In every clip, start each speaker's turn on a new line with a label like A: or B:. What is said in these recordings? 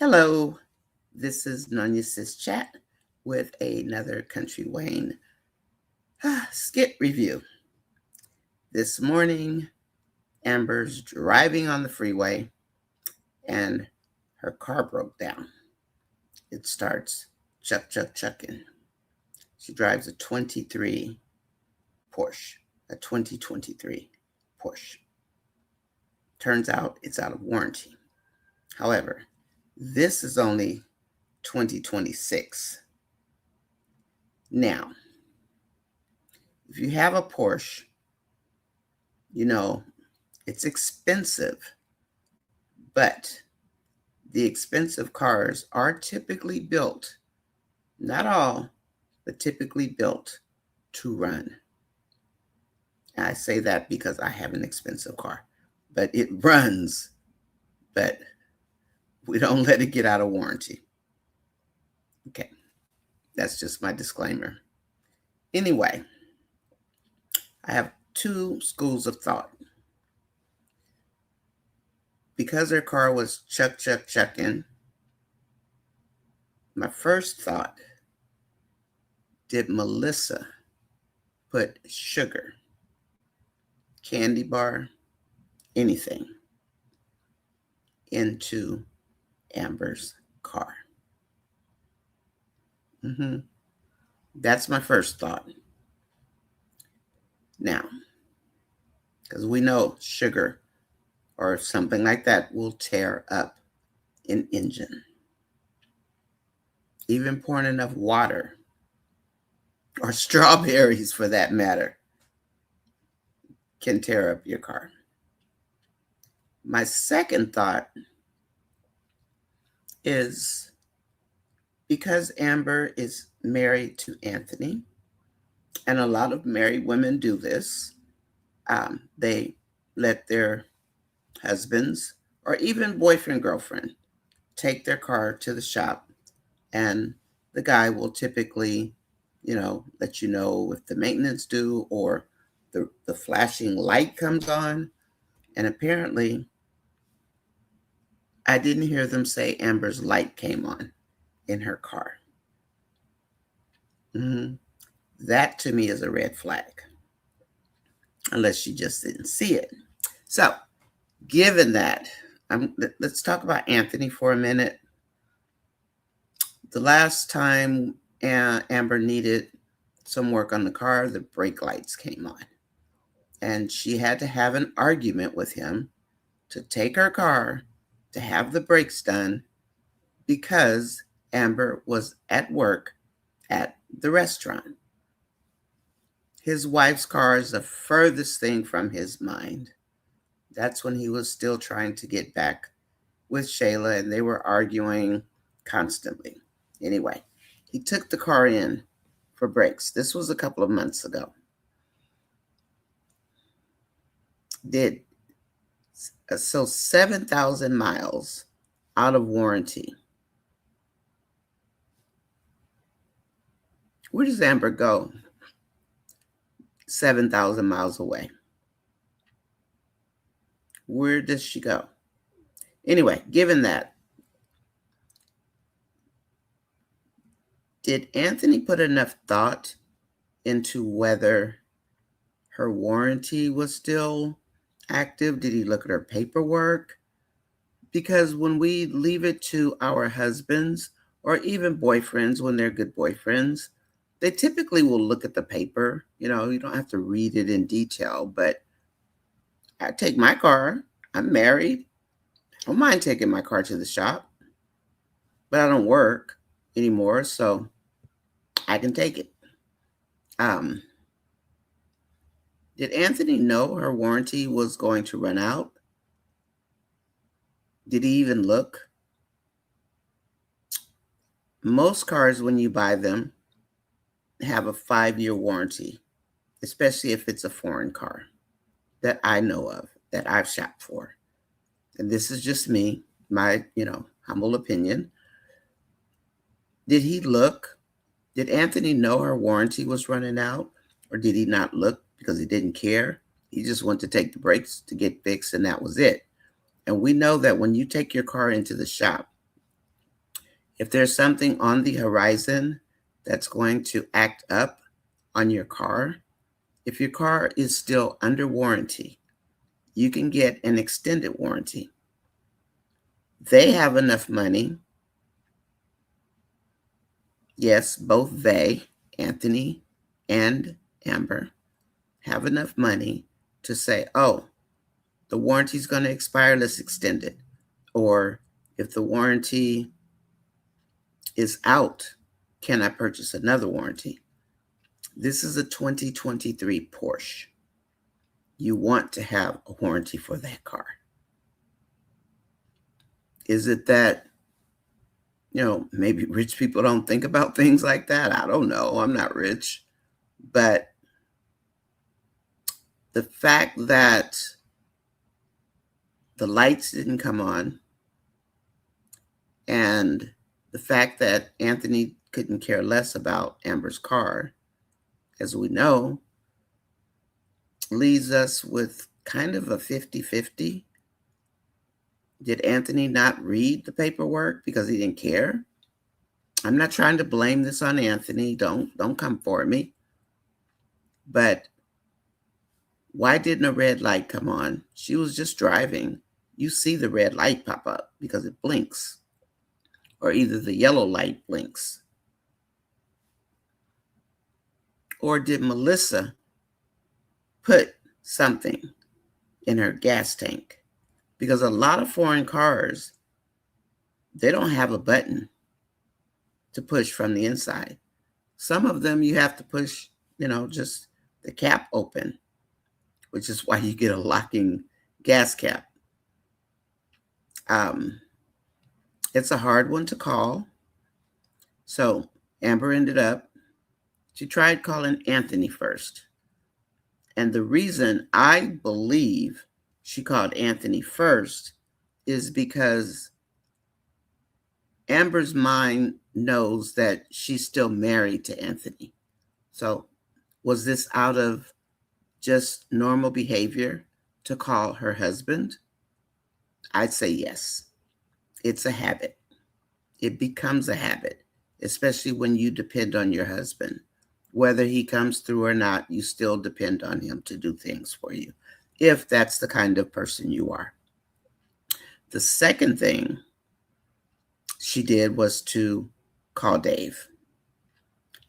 A: Hello, this is NonyasisChat with another Country Wayne skit review. This morning, Amber's driving on the freeway and her car broke down. It starts chucking. She drives a 2023 Porsche. Turns out it's out of warranty. However, this is only 2026. Now, if you have a Porsche, you know it's expensive, but the expensive cars are typically built, not all, but typically built to run. And I say that because I have an expensive car, but it runs, but we don't let it get out of warranty. Okay, that's just my disclaimer. Anyway, I have two schools of thought. Because her car was chucking, my first thought, did Melissa put sugar, candy bar, anything into Amber's car? That's my first thought. Now, because we know sugar or something like that will tear up an engine. Even pouring enough water, or strawberries for that matter, can tear up your car. My second thought is because Amber is married to Anthony, and a lot of married women do this, they let their husbands or even boyfriend, girlfriend take their car to the shop, and the guy will typically, let you know if the maintenance due or the flashing light comes on. And apparently, I didn't hear them say Amber's light came on in her car. That to me is a red flag, unless she just didn't see it. So, given that, let's talk about Anthony for a minute. The last time Amber needed some work on the car, the brake lights came on. And she had to have an argument with him to take her car to have the brakes done because Amber was at work at the restaurant. His wife's car is the furthest thing from his mind. That's when he was still trying to get back with Shayla, and they were arguing constantly. Anyway, he took the car in for brakes. This was a couple of months ago. So 7,000 miles out of warranty. Where does Amber go 7,000 miles away? Where does she go? Anyway, given that, did Anthony put enough thought into whether her warranty was still active? Did he look at her paperwork? Because when we leave it to our husbands or even boyfriends, when they're good boyfriends, they typically will look at the paper. You don't have to read it in detail, but I take my car. I'm married. I don't mind taking my car to the shop, but I don't work anymore, so I can take it. Did Anthony know her warranty was going to run out? Did he even look? Most cars, when you buy them, have a 5-year warranty, especially if it's a foreign car that I know of, that I've shopped for. And this is just me, my, humble opinion. Did he look? Did Anthony know her warranty was running out? Or did he not look because he didn't care? He just wanted to take the brakes to get fixed, and that was it. And we know that when you take your car into the shop, If there's something on the horizon that's going to act up on your car, if your car is still under warranty, you can get an extended warranty. They have enough money. Yes, both they, Anthony and Amber, have enough money to say, oh, the warranty's going to expire, let's extend it. Or if the warranty is out, can I purchase another warranty? This is a 2023 Porsche. You want to have a warranty for that car. Is it that, maybe rich people don't think about things like that? I don't know. I'm not rich. But the fact that the lights didn't come on and the fact that Anthony couldn't care less about Amber's car, as we know, leaves us with kind of a 50-50. Did Anthony not read the paperwork because he didn't care? I'm not trying to blame this on Anthony. Don't come for me. But why didn't a red light come on? She was just driving. You see the red light pop up because it blinks. Or either the yellow light blinks. Or did Melissa put something in her gas tank? Because a lot of foreign cars, they don't have a button to push from the inside. Some of them you have to push, just the cap open, which is why you get a locking gas cap. It's a hard one to call. So Amber ended up, she tried calling Anthony first. And the reason I believe she called Anthony first is because Amber's mind knows that she's still married to Anthony. So was this out of just normal behavior to call her husband? I'd say yes. It's a habit. It becomes a habit, especially when you depend on your husband. Whether he comes through or not, you still depend on him to do things for you, if that's the kind of person you are. The second thing she did was to call Dave.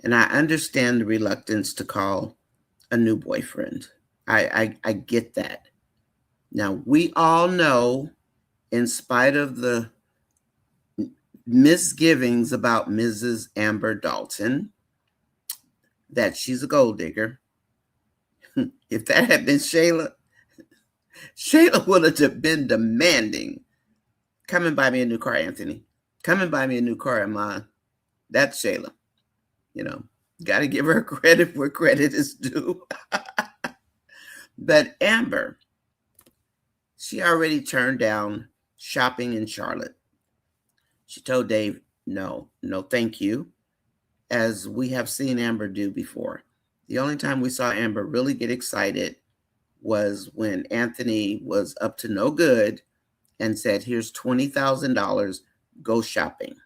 A: And I understand the reluctance to call a new boyfriend. I get that. Now, we all know, in spite of the misgivings about Mrs. Amber Dalton, that she's a gold digger. If that had been Shayla would have been demanding, come and buy me a new car, Anthony. Come and buy me a new car, Emma. That's Shayla. Got to give her credit where credit is due. But Amber, she already turned down shopping in Charlotte. She told Dave, no, thank you, as we have seen Amber do before. The only time we saw Amber really get excited was when Anthony was up to no good and said, here's $20,000, go shopping.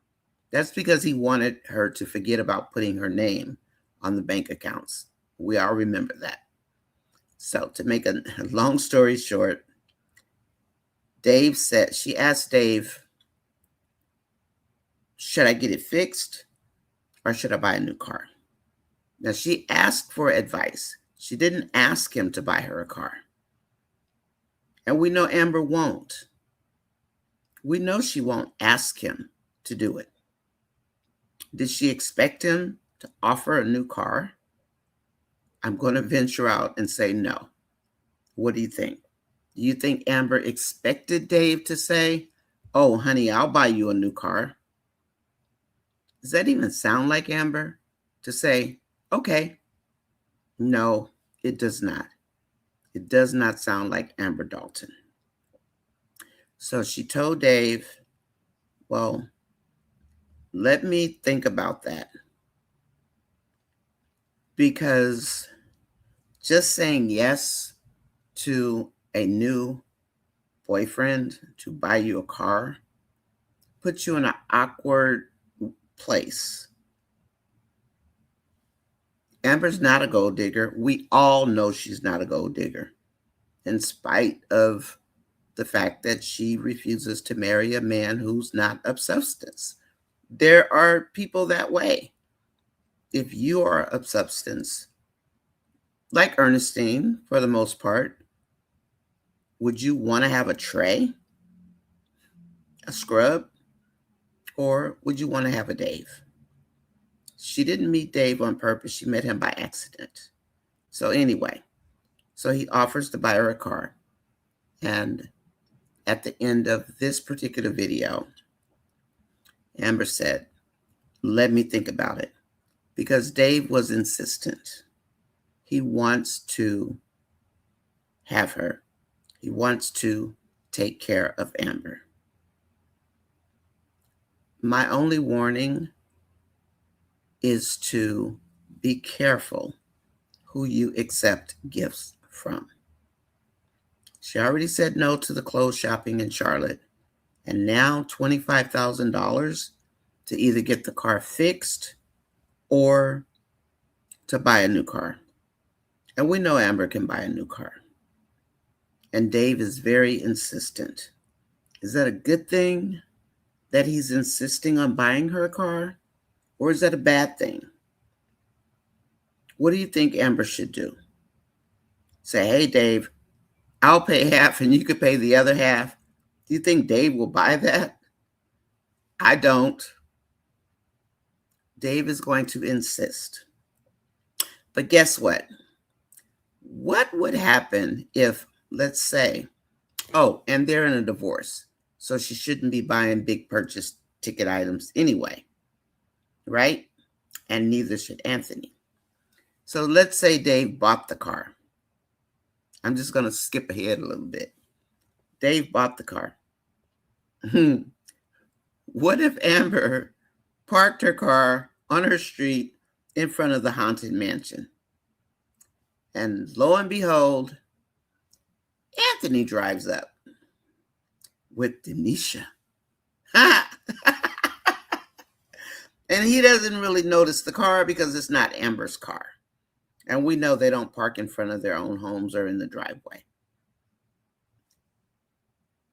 A: That's because he wanted her to forget about putting her name on the bank accounts. We all remember that. So to make a long story short, she asked Dave, should I get it fixed or should I buy a new car? Now, she asked for advice. She didn't ask him to buy her a car. And we know Amber won't. We know she won't ask him to do it. Did she expect him to offer a new car? I'm going to venture out and say no. What do you think? Do you think Amber expected Dave to say, oh, honey, I'll buy you a new car? Does that even sound like Amber to say, okay? No, it does not. It does not sound like Amber Dalton. So she told Dave, well, let me think about that. Because just saying yes to a new boyfriend to buy you a car puts you in an awkward place. Amber's not a gold digger. We all know she's not a gold digger, in spite of the fact that she refuses to marry a man who's not of substance. There are people that way. If you are of substance, like Ernestine, for the most part, would you want to have a tray, a scrub, or would you want to have a Dave? She didn't meet Dave on purpose. She met him by accident. So anyway, so he offers to buy her a car. And at the end of this particular video, Amber said, let me think about it. Because Dave was insistent. He wants to have her. He wants to take care of Amber. My only warning is to be careful who you accept gifts from. She already said no to the clothes shopping in Charlotte, and now $25,000 to either get the car fixed or to buy a new car. And we know Amber can buy a new car. And Dave is very insistent. Is that a good thing that he's insisting on buying her a car? Or is that a bad thing? What do you think Amber should do? Say, hey, Dave, I'll pay half and you could pay the other half. Do you think Dave will buy that? I don't. Dave is going to insist. But guess what? What would happen if, let's say, oh, and they're in a divorce, so she shouldn't be buying big purchase ticket items anyway, right? And neither should Anthony. So let's say Dave bought the car. I'm just going to skip ahead a little bit. Dave bought the car. What if Amber parked her car on her street in front of the haunted mansion? And lo and behold, Anthony drives up with Denisha. And he doesn't really notice the car because it's not Amber's car. And we know they don't park in front of their own homes or in the driveway.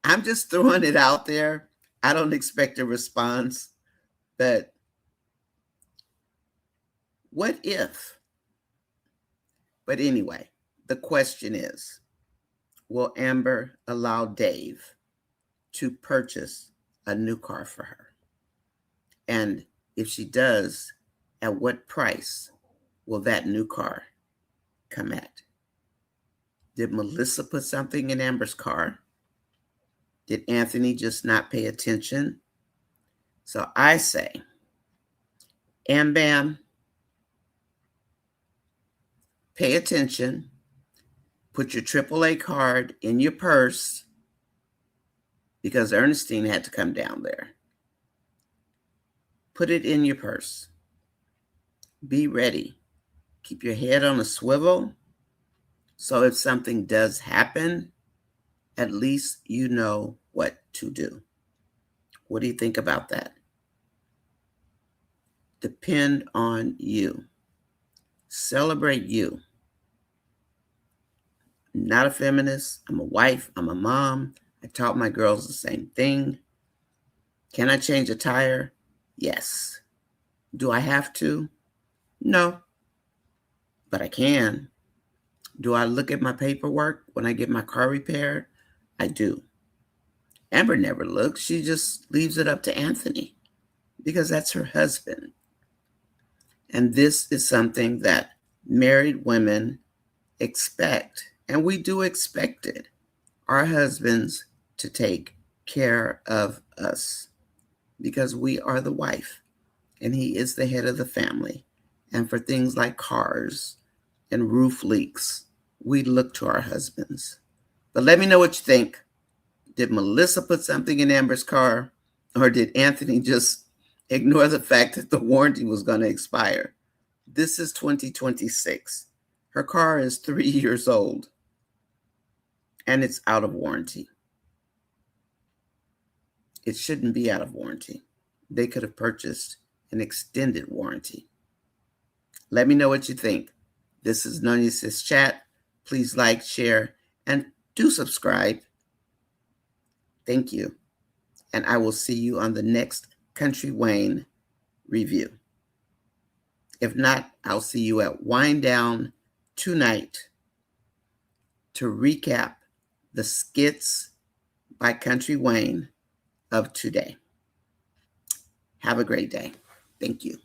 A: I'm just throwing it out there. I don't expect a response, but what if? But anyway, the question is, will Amber allow Dave to purchase a new car for her? And if she does, at what price will that new car come at? Did Melissa put something in Amber's car? Did Anthony just not pay attention? So I say, Bam, pay attention. Put your AAA card in your purse because Ernestine had to come down there. Put it in your purse. Be ready. Keep your head on a swivel. So if something does happen, at least you know what to do. What do you think about that? Depend on you. Celebrate you. I'm not a feminist. I'm a wife. I'm a mom. I taught my girls the same thing. Can I change a tire? Yes. Do I have to? No. But I can. Do I look at my paperwork when I get my car repaired? I do. Amber never looks. She just leaves it up to Anthony because that's her husband. And this is something that married women expect, and we do expect it, our husbands to take care of us because we are the wife and he is the head of the family. And for things like cars and roof leaks, we look to our husbands. But let me know what you think. Did Melissa put something in Amber's car, or did Anthony just ignore the fact that the warranty was going to expire? This is 2026. Her car is 3 years old, and it's out of warranty. It shouldn't be out of warranty. They could have purchased an extended warranty. Let me know what you think. This is NonyasisChat. Please like, share, and do subscribe. Thank you. And I will see you on the next Country Wayne review. If not, I'll see you at Wind Down tonight to recap the skits by Country Wayne of today. Have a great day. Thank you.